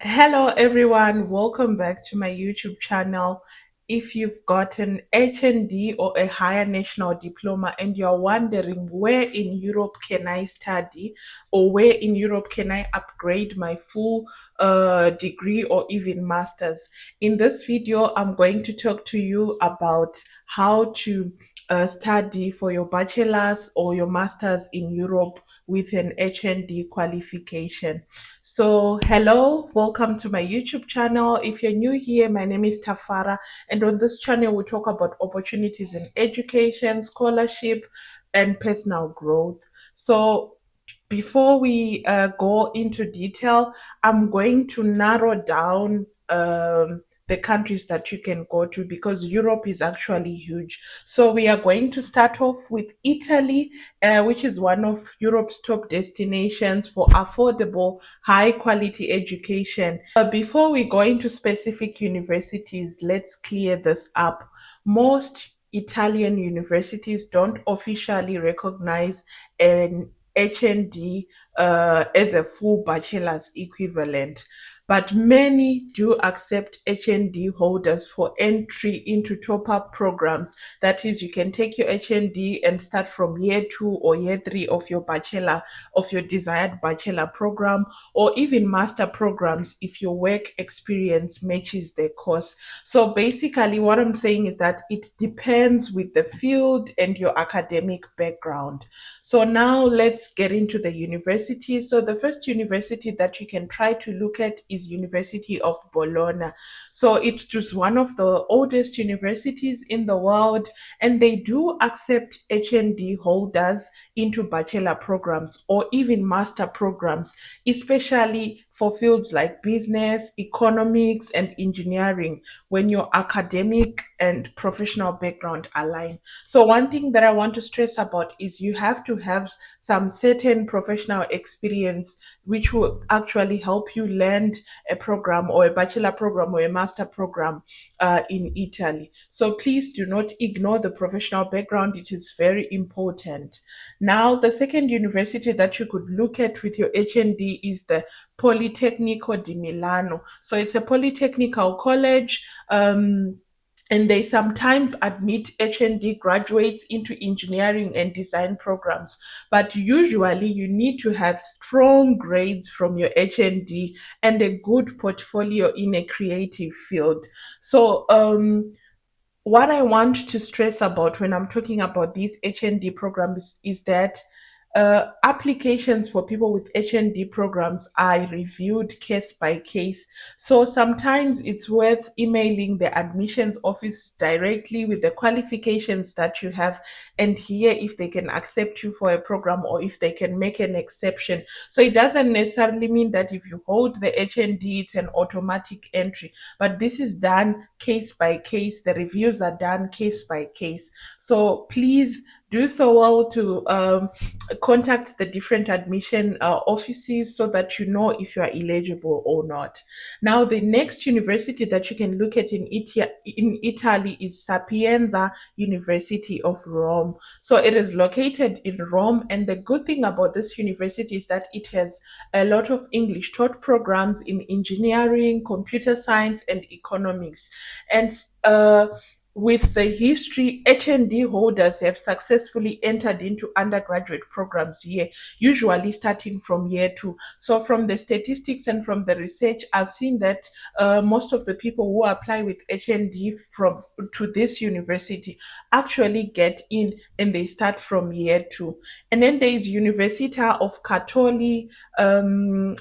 Hello everyone, welcome back to my YouTube channel. If you've got an HND or a higher national diploma and you're wondering where in Europe can I study or where in Europe can I upgrade my full degree or even masters, in this video I'm going to talk to you about how to study for your bachelor's or your master's in Europe with an HND qualification. So, hello, welcome to my YouTube channel. If you're new here, my name is Tafara, and on this channel, we talk about opportunities in education, scholarship, and personal growth. So, before we go into detail, I'm going to narrow down the countries that you can go to because Europe is actually huge. So we are going to start off with Italy, which is one of Europe's top destinations for affordable, high quality education. Before we go into specific universities, let's clear this up. Most Italian universities don't officially recognize an HND as a full bachelor's equivalent, but many do accept HND holders for entry into top up programs. That is, you can take your HND and start from year 2 or year 3 of your bachelor, of your desired bachelor program, or even master programs if your work experience matches the course. So basically, what I'm saying is that it depends with the field and your academic background. So now let's get into the universities. So the first university that you can try to look at is University of Bologna. So it's just one of the oldest universities in the world, and they do accept HND holders into bachelor programs or even master programs, especially for fields like business, economics, and engineering when your academic and professional background align. So one thing that I want to stress about is you have to have some certain professional experience which will actually help you land a program or a bachelor program or a master program in Italy. So please do not ignore the professional background. It is very important. Now, the second university that you could look at with your HND is the Politecnico di Milano. So it's a polytechnical college. And they sometimes admit HND graduates into engineering and design programs. But usually, you need to have strong grades from your HND and a good portfolio in a creative field. So, what I want to stress about when I'm talking about these HND programs is that applications for people with HND programs are reviewed case by case. So sometimes it's worth emailing the admissions office directly with the qualifications that you have and hear if they can accept you for a program or if they can make an exception. So it doesn't necessarily mean that if you hold the HND, it's an automatic entry, but this is done case by case. The reviews are done case by case. So please do so well to contact the different admission offices so that you know if you are eligible or not. Now, the next university that you can look at in Italy is Sapienza University of Rome. So it is located in Rome, and the good thing about this university is that it has a lot of English taught programs in engineering, computer science, and economics. And with the history, HND holders have successfully entered into undergraduate programs here, usually starting from year 2. So, from the statistics and from the research, I've seen that most of the people who apply with HND from to this university actually get in, and they start from year 2. And then there is Università of Cattoli.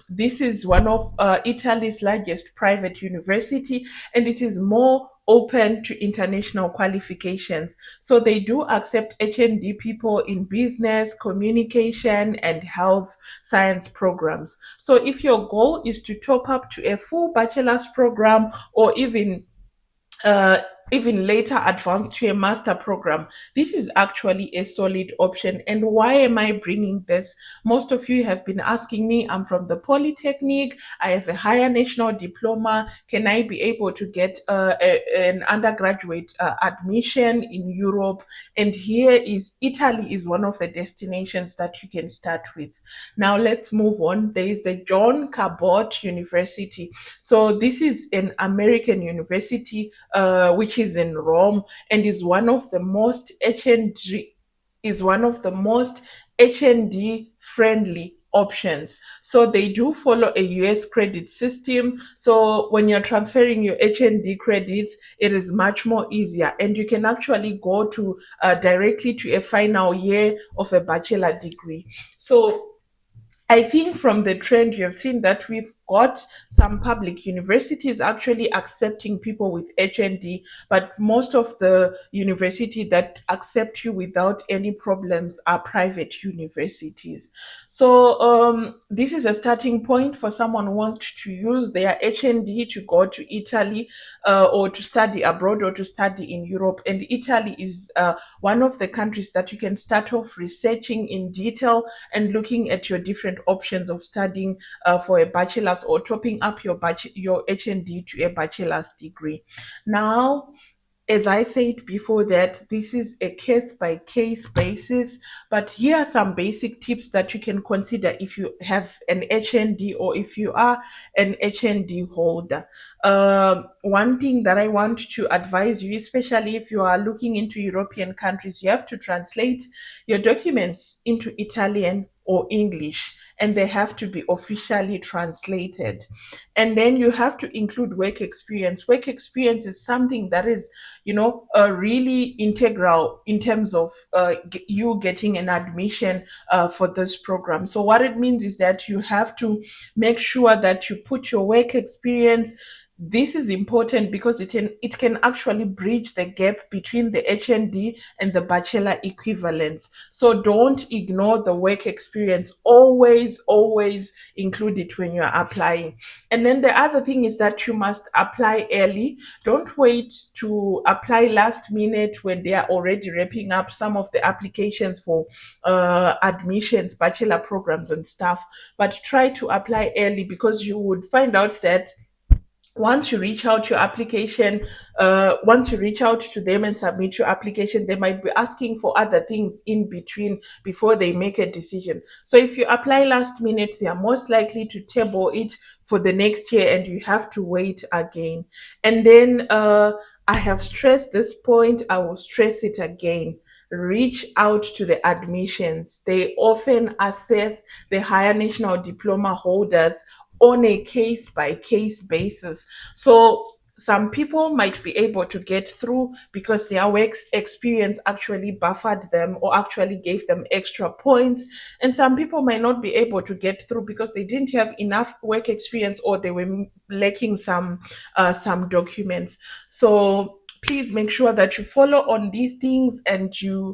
This is one of Italy's largest private university, and it is more open to international qualifications. So they do accept HND people in business, communication, and health science programs. So if your goal is to top up to a full bachelor's program or even uh, even later advance to a master program, this is actually a solid option. And why am I bringing this? Most of you have been asking me, I'm from the Polytechnic, I have a higher national diploma. Can I be able to get an undergraduate admission in Europe? And here is Italy is one of the destinations that you can start with. Now let's move on. There is the John Cabot University. So this is an American university which is in Rome and is one of the most HND is one of the most HND friendly options. So they do follow a US credit system. So when you're transferring your HND credits, it is much more easier, and you can actually go to directly to a final year of a bachelor degree. So I think from the trend you have seen that we've got some public universities actually accepting people with HND, but most of the university that accept you without any problems are private universities. So this is a starting point for someone who wants to use their HND to go to Italy or to study abroad or to study in Europe. And Italy is one of the countries that you can start off researching in detail and looking at your different options of studying for a bachelor's or topping up your HND to a bachelor's degree. Now, as I said before, that this is a case by case basis, but here are some basic tips that you can consider if you have an HND or if you are an HND holder. One thing that I want to advise you, especially if you are looking into European countries, you have to translate your documents into Italian or English, and they have to be officially translated. And then you have to include work experience. Work experience is something that is, really integral in terms of you getting an admission for this program. So what it means is that you have to make sure that you put your work experience. This is important because it can actually bridge the gap between the HND and the bachelor equivalents. So don't ignore the work experience. Always include it when you're applying. And then the other thing is that you must apply early. Don't wait to apply last minute when they are already wrapping up some of the applications for admissions, bachelor programs and stuff. But try to apply early, because you would find out that once you reach out your application once you reach out to them and submit your application, they might be asking for other things in between before they make a decision. So if you apply last minute, they are most likely to table it for the next year and you have to wait again. And then I have stressed this point, I will stress it again. Reach out to the admissions. They often assess the higher national diploma holders on a case by case basis. So some people might be able to get through because their work experience actually buffered them or actually gave them extra points. And some people might not be able to get through because they didn't have enough work experience or they were lacking some documents. So please make sure that you follow on these things and you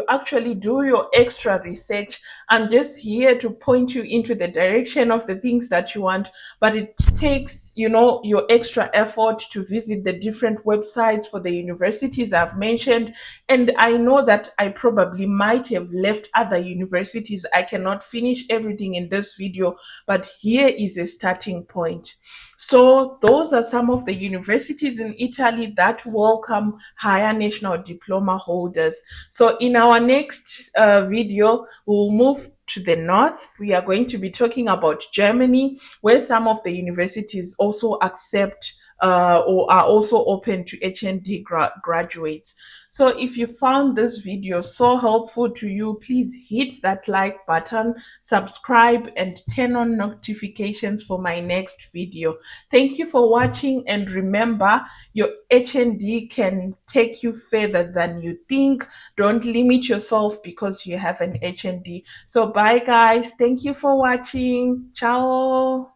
actually do your extra research. I'm just here to point you into the direction of the things that you want, but it takes, your extra effort to visit the different websites for the universities I've mentioned. And I know that I probably might have left other universities. I cannot finish everything in this video, but here is a starting point. So those are some of the universities in Italy that welcome higher national diploma holders. So in our next video, we'll move to the north. We are going to be talking about Germany, where some of the universities also accept or are also open to HND graduates. So if you found this video so helpful to you, please hit that like button, subscribe, and turn on notifications for my next video. Thank you for watching, and remember, your HND can take you further than you think. Don't limit yourself because you have an HND. So bye guys. Thank you for watching. Ciao.